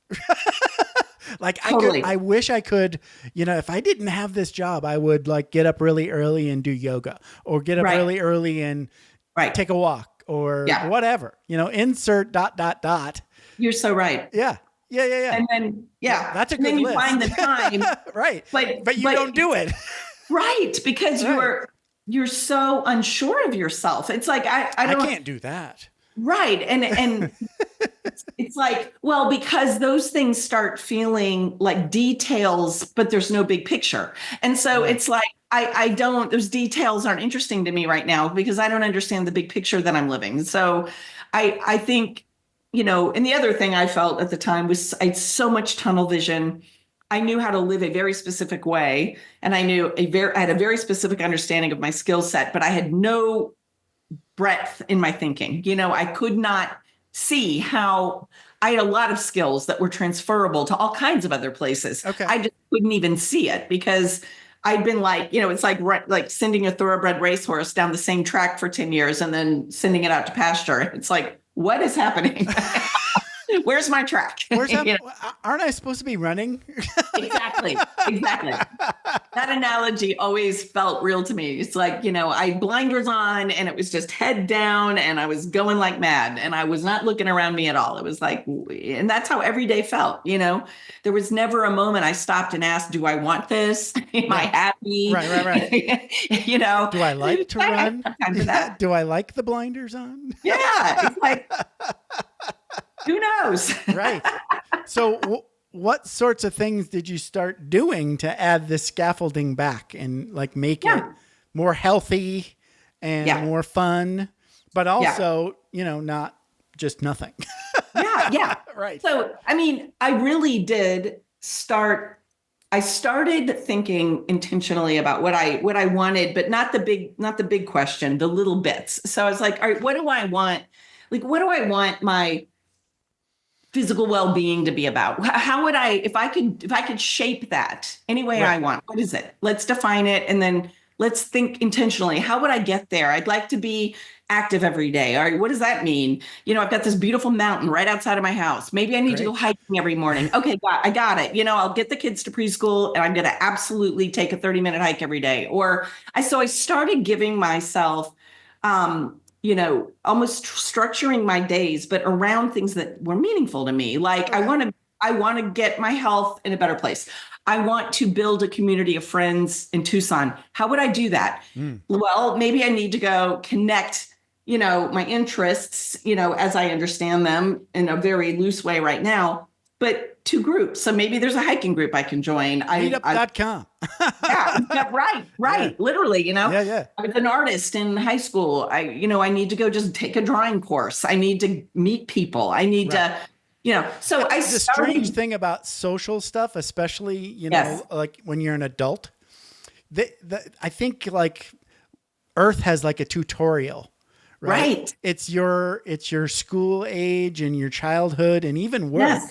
[SPEAKER 1] Like
[SPEAKER 4] totally.
[SPEAKER 1] I wish I could, if I didn't have this job, I would like get up really early and do yoga, or get up really early and take a walk. Or whatever, insert ...
[SPEAKER 4] You're so right.
[SPEAKER 1] Yeah.
[SPEAKER 4] And then,
[SPEAKER 1] that's a good
[SPEAKER 4] then you
[SPEAKER 1] list.
[SPEAKER 4] find the time.
[SPEAKER 1] Right. But you don't do it.
[SPEAKER 4] Right. Because you're so unsure of yourself. It's like, I
[SPEAKER 1] can't do that.
[SPEAKER 4] Right. And it's like, well, because those things start feeling like details, but there's no big picture. And so it's like, those details aren't interesting to me right now because I don't understand the big picture that I'm living. So I think, and the other thing I felt at the time was I had so much tunnel vision. I knew how to live a very specific way. And I had a very specific understanding of my skill set, but I had no breadth in my thinking. I could not see how I had a lot of skills that were transferable to all kinds of other places.
[SPEAKER 1] Okay.
[SPEAKER 4] I just couldn't even see it because I'd been like, it's like sending a thoroughbred racehorse down the same track for 10 years and then sending it out to pasture. It's like, what is happening? Where's my track?
[SPEAKER 1] Aren't I supposed to be running?
[SPEAKER 4] Exactly. that analogy always felt real to me. It's like, I had blinders on and it was just head down and I was going like mad and I was not looking around me at all. It was like, and that's how every day felt, there was never a moment I stopped and asked, do I want this? Am I happy?
[SPEAKER 1] Right. Do I like to run? Do I like the blinders on?
[SPEAKER 4] Yeah. It's like, who knows?
[SPEAKER 1] Right. So what sorts of things did you start doing to add the scaffolding back and like make it more healthy and more fun, but also, not just nothing.
[SPEAKER 4] Yeah.
[SPEAKER 1] Right.
[SPEAKER 4] So, I really did I started thinking intentionally about what I wanted, but not the big question, the little bits. So I was like, all right, what do I want? Like, what do I want my physical well-being to be about? How would if I could shape that any way I want, what is it? Let's define it. And then let's think intentionally. How would I get there? I'd like to be active every day. All right. What does that mean? I've got this beautiful mountain right outside of my house. Maybe I need to go hiking every morning. Okay. I got it. I'll get the kids to preschool and I'm going to absolutely take a 30-minute hike every day. So I started giving myself, almost structuring my days, but around things that were meaningful to me. Like I want to get my health in a better place. I want to build a community of friends in Tucson. How would I do that? Well, maybe I need to go connect, my interests, as I understand them in a very loose way right now, but to groups. So maybe there's a hiking group I can join.
[SPEAKER 1] Meetup.com.
[SPEAKER 4] Right. Yeah. Literally,
[SPEAKER 1] Yeah.
[SPEAKER 4] I was an artist in high school. I need to go just take a drawing course. I need to meet people. I need to, so I
[SPEAKER 1] The strange thing about social stuff, especially, like when you're an adult, I think like Earth has like a tutorial, right? It's your school age and your childhood and even work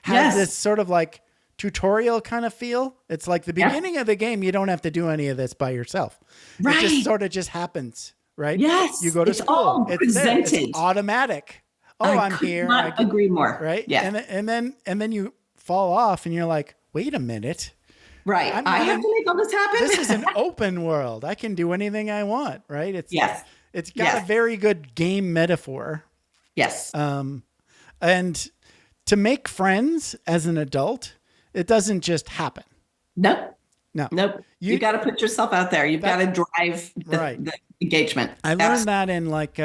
[SPEAKER 1] has this sort of like tutorial kind of feel. It's like the beginning of the game. You don't have to do any of this by yourself. Right. It just sort of just happens, right?
[SPEAKER 4] Yes.
[SPEAKER 1] You go to school.
[SPEAKER 4] All
[SPEAKER 1] it's
[SPEAKER 4] presented.
[SPEAKER 1] There. It's automatic. I'm here.
[SPEAKER 4] I could agree more.
[SPEAKER 1] Right.
[SPEAKER 4] Yeah.
[SPEAKER 1] And then you fall off and you're like, wait a minute.
[SPEAKER 4] Right. I have to make all this happen.
[SPEAKER 1] This is an open world. I can do anything I want. Right. It's got a very good game metaphor.
[SPEAKER 4] Yes.
[SPEAKER 1] And to make friends as an adult, it doesn't just happen.
[SPEAKER 4] Nope.
[SPEAKER 1] No.
[SPEAKER 4] You got to put yourself out there. You've got to drive the engagement.
[SPEAKER 1] I learned that in like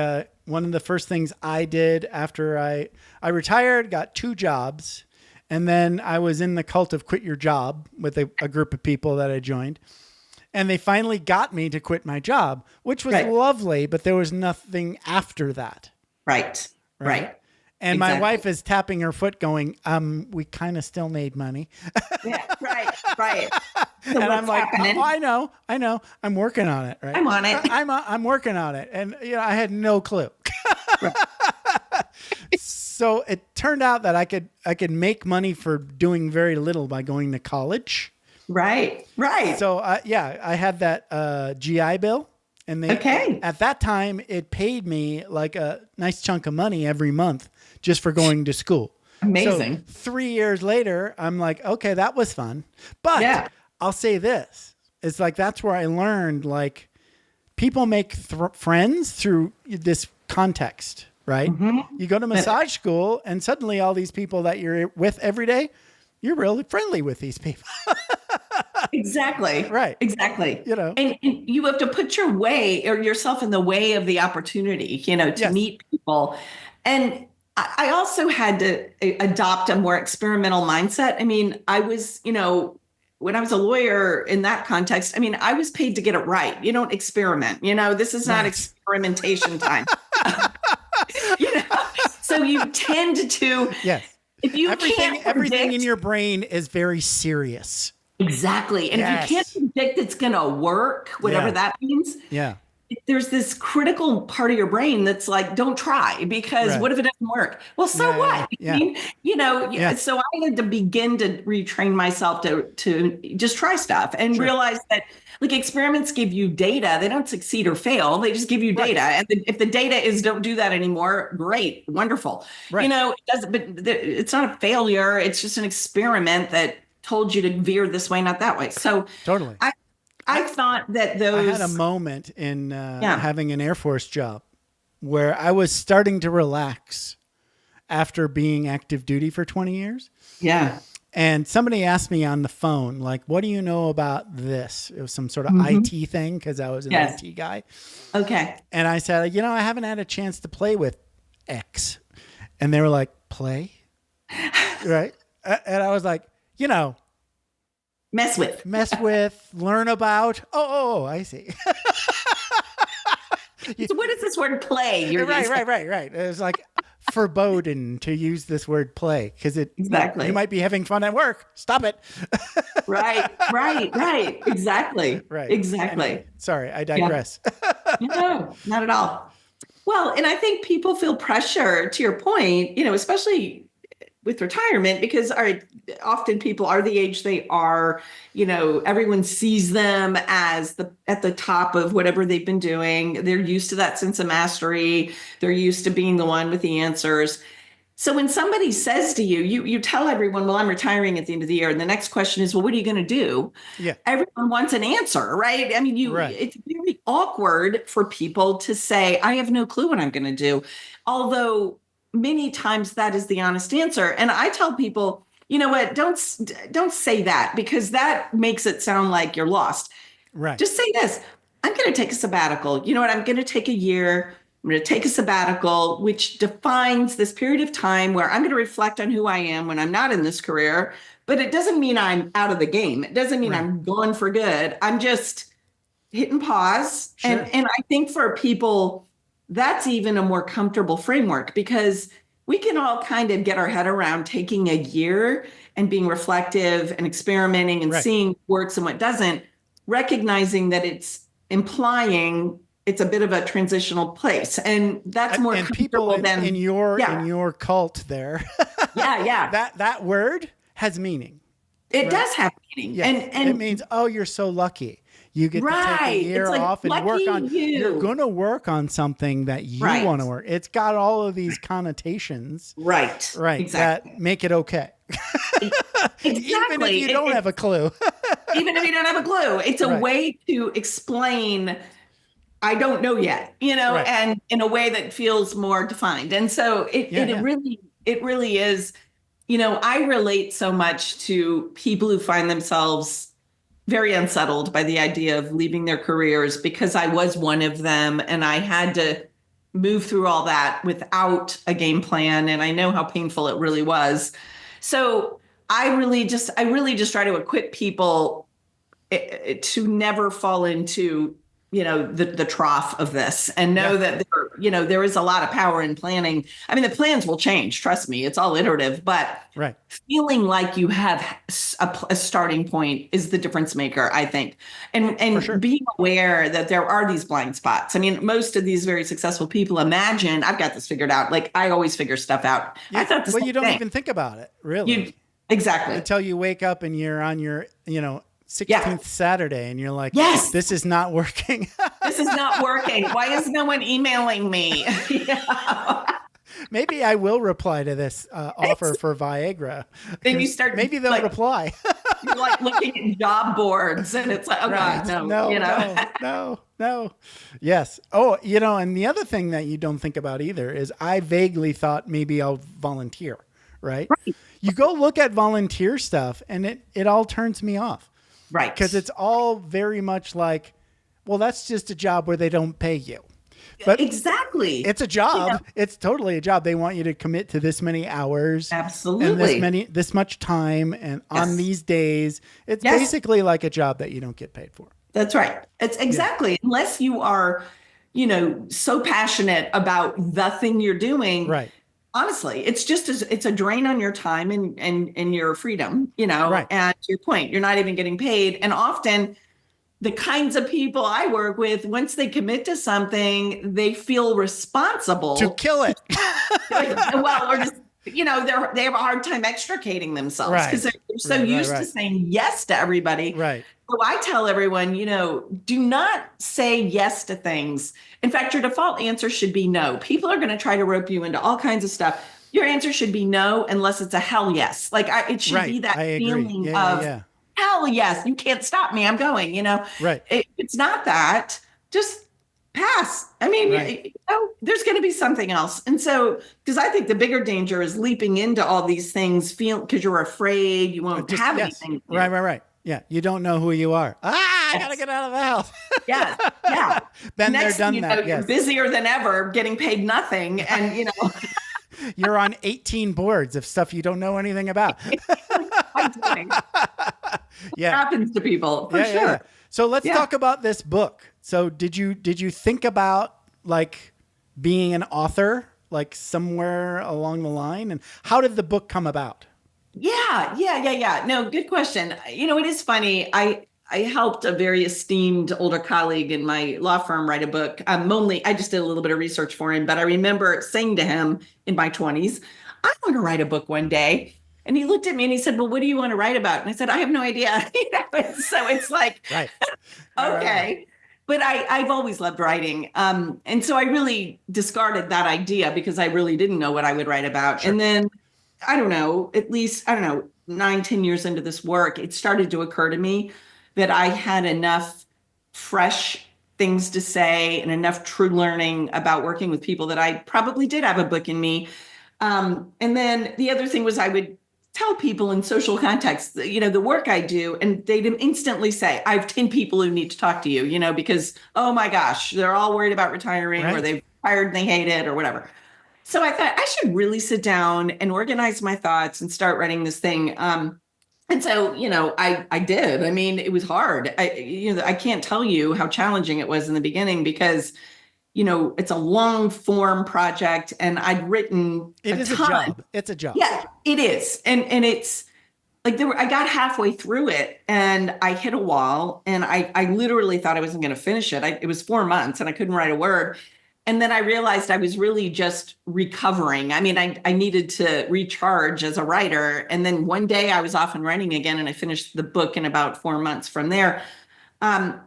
[SPEAKER 1] one of the first things I did after I retired, got 2 jobs. And then I was in the cult of quit your job with a group of people that I joined. And they finally got me to quit my job, which was lovely, but there was nothing after that.
[SPEAKER 4] Right.
[SPEAKER 1] And my wife is tapping her foot going, we kind of still made money.
[SPEAKER 4] Yeah, right. So
[SPEAKER 1] and I'm like, oh, I know. I'm working on it. Right.
[SPEAKER 4] I'm on it.
[SPEAKER 1] I'm working on it. And I had no clue. So it turned out that I could make money for doing very little by going to college.
[SPEAKER 4] Right.
[SPEAKER 1] So I had that GI Bill. And at that time, it paid me like a nice chunk of money every month just for going to school.
[SPEAKER 4] Amazing.
[SPEAKER 1] So 3 years later, I'm like, okay, that was fun. But I'll say this. It's like, that's where I learned, like, people make friends through this context, right? Mm-hmm. You go to massage school and suddenly all these people that you're with every day, you're really friendly with these people.
[SPEAKER 4] Exactly.
[SPEAKER 1] Right.
[SPEAKER 4] Exactly. And you have to put yourself in the way of the opportunity, to meet people. And I also had to adopt a more experimental mindset. I was, when I was a lawyer in that context, I was paid to get it right. You don't experiment, this is not experimentation time. So you tend to, if you
[SPEAKER 1] everything in your brain is very serious.
[SPEAKER 4] Exactly. And if you can't predict it's going to work, whatever that means, there's this critical part of your brain that's like, don't try, because what if it doesn't work? Well, so what? So I had to begin to retrain myself to just try stuff and realize that, like, experiments give you data. They don't succeed or fail. They just give you data. And if the data is don't do that anymore, great, wonderful. It doesn't, but it's not a failure. It's just an experiment that told you to veer this way, not that way. So
[SPEAKER 1] Totally.
[SPEAKER 4] I thought that those.
[SPEAKER 1] I had a moment in having an Air Force job where I was starting to relax after being active duty for 20 years.
[SPEAKER 4] Yeah.
[SPEAKER 1] And somebody asked me on the phone, like, what do you know about this? It was some sort of IT thing because I was an IT guy.
[SPEAKER 4] Okay.
[SPEAKER 1] And I said, I haven't had a chance to play with X. And they were like, play? Right? And I was like,
[SPEAKER 4] mess with,
[SPEAKER 1] learn about. Oh, I see.
[SPEAKER 4] So what is this word play? You're
[SPEAKER 1] right. It was like forbidden to use this word play because
[SPEAKER 4] exactly.
[SPEAKER 1] You might be having fun at work. Stop it.
[SPEAKER 4] Right. Exactly.
[SPEAKER 1] Right.
[SPEAKER 4] Exactly.
[SPEAKER 1] Anyway, sorry, I digress.
[SPEAKER 4] Yeah. No, not at all. Well, and I think people feel pressure, to your point, especially with retirement, because often people are the age they are, everyone sees them as at the top of whatever they've been doing. They're used to that sense of mastery. They're used to being the one with the answers. So when somebody says to you, you tell everyone, well, I'm retiring at the end of the year. And the next question is, well, what are you going to do?
[SPEAKER 1] Yeah.
[SPEAKER 4] Everyone wants an answer, right? I mean, it's very awkward for people to say, I have no clue what I'm going to do. Although many times that is the honest answer. And I tell people, you know what, don't say that because that makes it sound like you're lost.
[SPEAKER 1] Right.
[SPEAKER 4] Just say this, I'm going to take a sabbatical. You know what? I'm going to take a year. I'm going to take a sabbatical, which defines this period of time where I'm going to reflect on who I am when I'm not in this career. But it doesn't mean I'm out of the game. It doesn't mean I'm gone for good. I'm just hitting pause.
[SPEAKER 1] Sure.
[SPEAKER 4] And I think for people, that's even a more comfortable framework because we can all kind of get our head around taking a year and being reflective and experimenting and seeing what works and what doesn't, recognizing that it's implying it's a bit of a transitional place. And that's more
[SPEAKER 1] and
[SPEAKER 4] comfortable
[SPEAKER 1] people
[SPEAKER 4] than
[SPEAKER 1] in your cult there.
[SPEAKER 4] Yeah.
[SPEAKER 1] That word has meaning.
[SPEAKER 4] It does have meaning.
[SPEAKER 1] Yes. And it means, you're so lucky. You get to take a year off and work on, you're going to work on something that you want to work. It's got all of these connotations. Right.
[SPEAKER 4] Exactly.
[SPEAKER 1] That make it okay.
[SPEAKER 4] Exactly.
[SPEAKER 1] Even if you don't have a clue.
[SPEAKER 4] It's a way to explain, I don't know yet, and in a way that feels more defined. And so it really is, I relate so much to people who find themselves very unsettled by the idea of leaving their careers because I was one of them and I had to move through all that without a game plan. And I know how painful it really was. So I really just try to equip people to never fall into, the trough of this and know that there is a lot of power in planning. I mean, the plans will change. Trust me, it's all iterative, but feeling like you have a starting point is the difference maker, I think. And being aware that there are these blind spots. I mean, most of these very successful people imagine I've got this figured out. Like I always figure stuff out.
[SPEAKER 1] Yeah.
[SPEAKER 4] I thought
[SPEAKER 1] you don't even think about it, really.
[SPEAKER 4] Exactly.
[SPEAKER 1] Until you wake up and you're on your, 16th Saturday and you're like, this is not working.
[SPEAKER 4] This is not working. Why is no one emailing me?
[SPEAKER 1] Maybe I will reply to this offer for Viagra.
[SPEAKER 4] Then you start.
[SPEAKER 1] Maybe they'll reply.
[SPEAKER 4] You're like looking at job boards and it's like, God,
[SPEAKER 1] no. Yes. Oh, and the other thing that you don't think about either is I vaguely thought maybe I'll volunteer, right? You go look at volunteer stuff and it all turns me off.
[SPEAKER 4] Right.
[SPEAKER 1] Because it's all very much like, well, that's just a job where they don't pay you. But
[SPEAKER 4] exactly.
[SPEAKER 1] It's a job. It's totally a job. They want you to commit to this many hours.
[SPEAKER 4] Absolutely.
[SPEAKER 1] And this much time and on these days. It's basically like a job that you don't get paid for.
[SPEAKER 4] That's right. It's exactly. Unless you are, so passionate about the thing you're doing.
[SPEAKER 1] Right.
[SPEAKER 4] Honestly, it's a drain on your time and your freedom, And to your point, you're not even getting paid. And often the kinds of people I work with, once they commit to something, they feel responsible
[SPEAKER 1] to kill it.
[SPEAKER 4] Or just, they have a hard time extricating themselves because they're so used to saying yes to everybody.
[SPEAKER 1] Right.
[SPEAKER 4] So I tell everyone, do not say yes to things. In fact, your default answer should be no. People are going to try to rope you into all kinds of stuff. Your answer should be no, unless it's a hell yes. Like it should be that feeling of hell yes, you can't stop me. I'm going,
[SPEAKER 1] Right.
[SPEAKER 4] It's not that, just pass. I mean, there's going to be something else. And so, because I think the bigger danger is leaping into all these things, because you're afraid you won't have anything.
[SPEAKER 1] Right. Yeah. You don't know who you are. I got to get out of the house.
[SPEAKER 4] Yeah.
[SPEAKER 1] Been there, done that.
[SPEAKER 4] You're busier than ever, getting paid nothing. And,
[SPEAKER 1] you're on 18 boards of stuff you don't know anything about.
[SPEAKER 4] Yeah. It happens to people for sure. Yeah.
[SPEAKER 1] So let's talk about this book. So did you think about like being an author, like somewhere along the line, and how did the book come about?
[SPEAKER 4] Yeah. No, good question. It is funny. I helped a very esteemed older colleague in my law firm write a book. I just did a little bit of research for him, but I remember saying to him in my 20s, I want to write a book one day. And he looked at me and he said, well, what do you want to write about? And I said, I have no idea. So it's like,
[SPEAKER 1] right.
[SPEAKER 4] Okay. Right. But I've always loved writing. And so I really discarded that idea because I really didn't know what I would write about. Sure. And then, I don't know, 9-10 years into this work, it started to occur to me that I had enough fresh things to say and enough true learning about working with people that I probably did have a book in me. And then the other thing was I would tell people in social contexts, the work I do, and they'd instantly say, I have 10 people who need to talk to you, because, oh my gosh, they're all worried about retiring or they've retired and they hate it or whatever. So I thought I should really sit down and organize my thoughts and start writing this thing. And so, I did. I mean, it was hard. I can't tell you how challenging it was in the beginning because it's a long form project and I'd written
[SPEAKER 1] a job. It's a job.
[SPEAKER 4] Yeah, it is. And it's like I got halfway through it and I hit a wall and I literally thought I wasn't going to finish it. It was 4 months and I couldn't write a word. And then I realized I was really just recovering. I mean, I needed to recharge as a writer. And then one day I was off and writing again and I finished the book in about 4 months from there.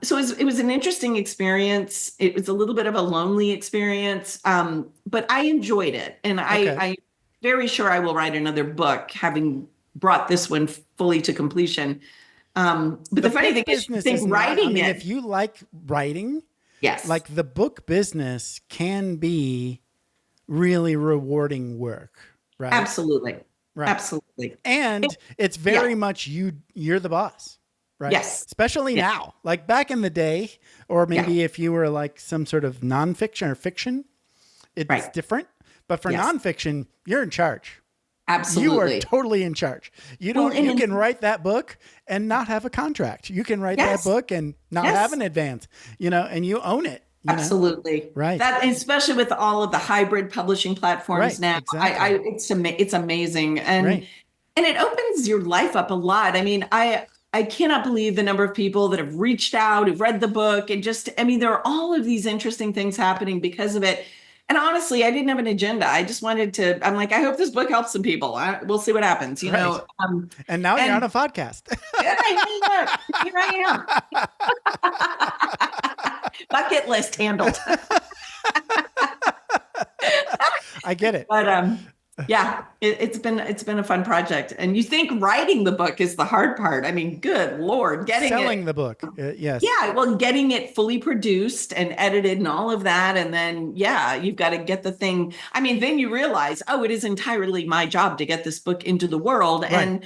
[SPEAKER 4] So it was an interesting experience. It was a little bit of a lonely experience, but I enjoyed it. And I'm very sure I will write another book, having brought this one fully to completion. But the funny thing is,
[SPEAKER 1] if you like writing,
[SPEAKER 4] yes,
[SPEAKER 1] like the book business can be really rewarding work, right?
[SPEAKER 4] Absolutely.
[SPEAKER 1] Right.
[SPEAKER 4] Absolutely.
[SPEAKER 1] And it's very much you're the boss. Right.
[SPEAKER 4] Yes.
[SPEAKER 1] Especially now, like back in the day, or maybe if you were like some sort of nonfiction or fiction, it's different. But for nonfiction, you're in charge.
[SPEAKER 4] Absolutely.
[SPEAKER 1] You are totally in charge. You can write that book and not have a contract. You can write that book and not have an advance, and you own it.
[SPEAKER 4] Absolutely.
[SPEAKER 1] Right.
[SPEAKER 4] That, especially with all of the hybrid publishing platforms now,
[SPEAKER 1] exactly.
[SPEAKER 4] It's amazing. And it opens your life up a lot. I mean, I cannot believe the number of people that have reached out, who've read the book, and there are all of these interesting things happening because of it. And honestly, I didn't have an agenda. I just wanted to, I'm like, I hope this book helps some people. We'll see what happens, know.
[SPEAKER 1] And now you're on a podcast.
[SPEAKER 4] Here I am. Bucket list handled.
[SPEAKER 1] I get it.
[SPEAKER 4] But yeah, it's been a fun project. And you think writing the book is the hard part. I mean, good Lord,
[SPEAKER 1] selling the book. Yes.
[SPEAKER 4] Yeah. Well, getting it fully produced and edited and all of that. And then, you've got to get the thing. I mean, then you realize, it is entirely my job to get this book into the world. Right. And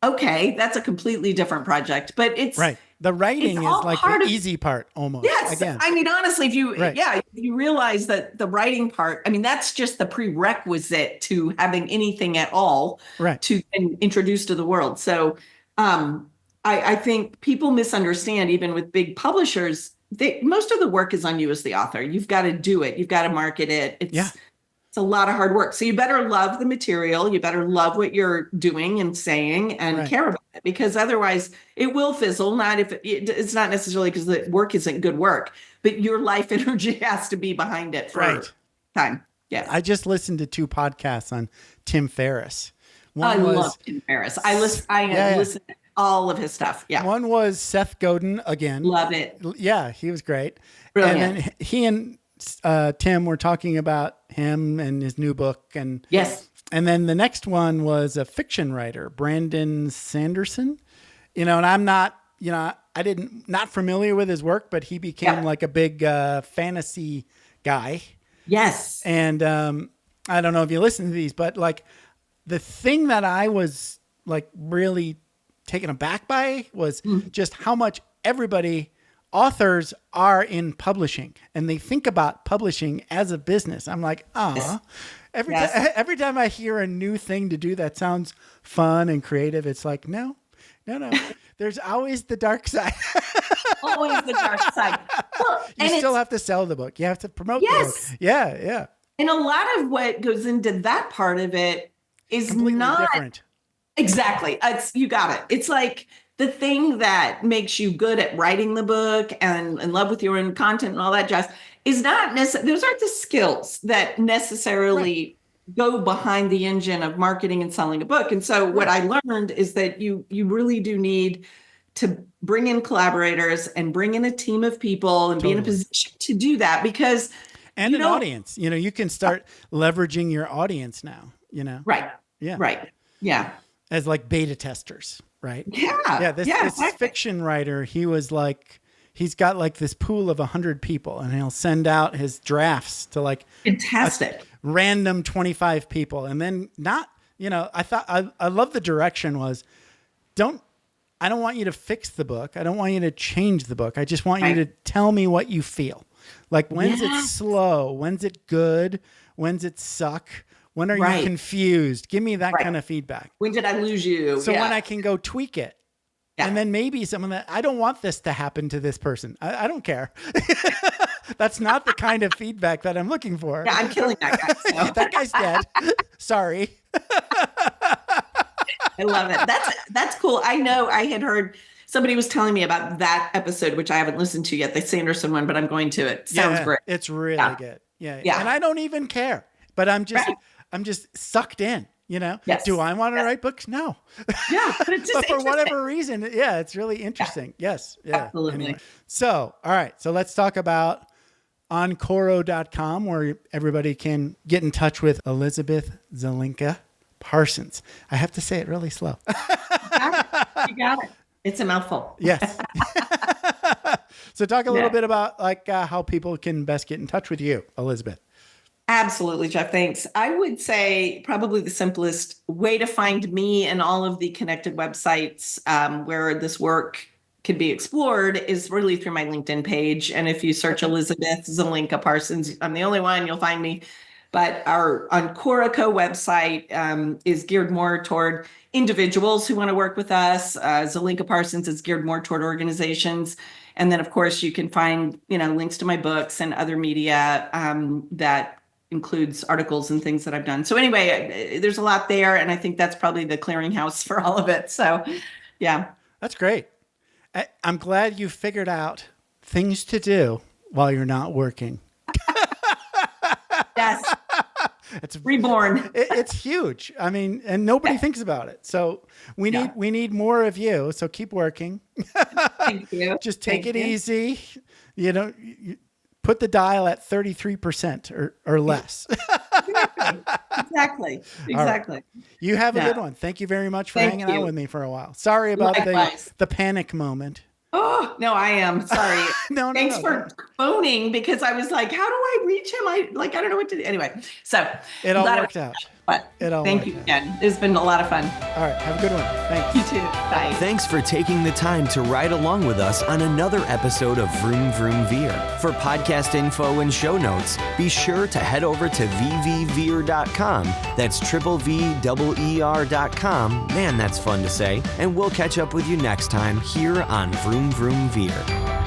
[SPEAKER 4] okay, that's a completely different project, but it's
[SPEAKER 1] right. The writing is like the easy part almost.
[SPEAKER 4] Yes.
[SPEAKER 1] Again.
[SPEAKER 4] I mean, honestly, if you realize that the writing part, I mean, that's just the prerequisite to having anything at all to introduce to the world. So I think people misunderstand, even with big publishers, most of the work is on you as the author. You've got to do it. You've got to market it. It's a lot of hard work. So you better love the material. You better love what you're doing and saying and care about it, because otherwise it will fizzle. It's not necessarily because the work isn't good work, but your life energy has to be behind it for time. Yeah.
[SPEAKER 1] I just listened to 2 podcasts on Tim Ferriss.
[SPEAKER 4] I love Tim Ferriss. I listen to all of his stuff. Yeah.
[SPEAKER 1] One was Seth Godin again.
[SPEAKER 4] Love it.
[SPEAKER 1] Yeah. He was great.
[SPEAKER 4] Brilliant.
[SPEAKER 1] And then he and Tim were talking about him and his new book. And
[SPEAKER 4] Yes.
[SPEAKER 1] And then the next one was a fiction writer, Brandon Sanderson. And I'm not, not familiar with his work, but he became like a big fantasy guy.
[SPEAKER 4] Yes.
[SPEAKER 1] And I don't know if you listen to these, but like the thing that I was like really taken aback by was just how much authors are in publishing, and they think about publishing as a business. I'm like, every time I hear a new thing to do that sounds fun and creative, it's like, no. There's always the dark side.
[SPEAKER 4] Always the dark side. Well,
[SPEAKER 1] you still have to sell the book. You have to promote the book. Yeah.
[SPEAKER 4] And a lot of what goes into that part of it is
[SPEAKER 1] completely
[SPEAKER 4] not
[SPEAKER 1] different.
[SPEAKER 4] Exactly. You got it. It's like the thing that makes you good at writing the book and in love with your own content and all that jazz is not necessarily, those aren't the skills that necessarily go behind the engine of marketing and selling a book. And so what I learned is that you really do need to bring in collaborators and bring in a team of people and be in a position to do that, because
[SPEAKER 1] and an audience, you can start leveraging your audience now,
[SPEAKER 4] Right.
[SPEAKER 1] Yeah.
[SPEAKER 4] Right. Yeah.
[SPEAKER 1] As like beta testers, right?
[SPEAKER 4] Yeah.
[SPEAKER 1] This
[SPEAKER 4] exactly.
[SPEAKER 1] fiction writer, he's got like this pool of 100 people, and he'll send out his drafts to like
[SPEAKER 4] Fantastic.
[SPEAKER 1] Random 25 people. And then I love the direction was I don't want you to fix the book. I don't want you to change the book. I just want you to tell me what you feel. Like, when's it slow? When's it good? When's it suck? When are you confused? Give me that kind of feedback.
[SPEAKER 4] When did I lose you?
[SPEAKER 1] So when I can go tweak it. Yeah. And then maybe someone that I don't want this to happen to this person. I don't care. That's not the kind of feedback that I'm looking for.
[SPEAKER 4] Yeah, I'm killing that guy. So.
[SPEAKER 1] That guy's dead. Sorry.
[SPEAKER 4] I love it. That's cool. I know I had heard somebody was telling me about that episode, which I haven't listened to yet, the Sanderson one, but I'm going to. It sounds great.
[SPEAKER 1] It's really good. Yeah. And I don't even care, but I'm just sucked in.
[SPEAKER 4] Yes.
[SPEAKER 1] Do I want to write books? No.
[SPEAKER 4] Yeah, but it's just
[SPEAKER 1] but for whatever reason, it's really interesting. Yeah. Yes. Yeah.
[SPEAKER 4] Absolutely.
[SPEAKER 1] Anyway. So, all right. So let's talk about Encoro.com, where everybody can get in touch with Elizabeth Zelinka Parsons. I have to say it really slow.
[SPEAKER 4] You got it. It's a mouthful.
[SPEAKER 1] Yes. So talk a little bit about how people can best get in touch with you, Elizabeth.
[SPEAKER 4] Absolutely, Jeff. Thanks. I would say probably the simplest way to find me and all of the connected websites where this work could be explored is really through my LinkedIn page. And if you search Elizabeth Zelinka Parsons, I'm the only one, you'll find me. But our Encoraco website is geared more toward individuals who want to work with us. Zelinka Parsons is geared more toward organizations. And then, of course, you can find links to my books and other media that includes articles and things that I've done. So anyway, there's a lot there. And I think that's probably the clearinghouse for all of it. So, yeah.
[SPEAKER 1] That's great. I'm glad you figured out things to do while you're not working.
[SPEAKER 4] Yes.
[SPEAKER 1] It's
[SPEAKER 4] reborn.
[SPEAKER 1] It's huge. I mean, and nobody thinks about it. So we need more of you. So keep working.
[SPEAKER 4] Thank you.
[SPEAKER 1] Just take it easy. You put the dial at 33% or less.
[SPEAKER 4] Exactly.
[SPEAKER 1] Right. You have a good one. Thank you very much for hanging out with me for a while. Sorry about the panic moment.
[SPEAKER 4] Oh, no, I am sorry. Thanks for
[SPEAKER 1] don't.
[SPEAKER 4] phoning, because I was like, how do I reach him? I don't know what to do. Anyway, so
[SPEAKER 1] it all worked out.
[SPEAKER 4] But thank you again. It's been a lot of fun.
[SPEAKER 1] All right. Have a good one. Thanks.
[SPEAKER 4] You too. Bye.
[SPEAKER 3] Thanks for taking the time to ride along with us on another episode of Vroom Vroom Veer. For podcast info and show notes, be sure to head over to vvveer.com. That's VVER.com. Man, that's fun to say. And we'll catch up with you next time here on Vroom Vroom Veer.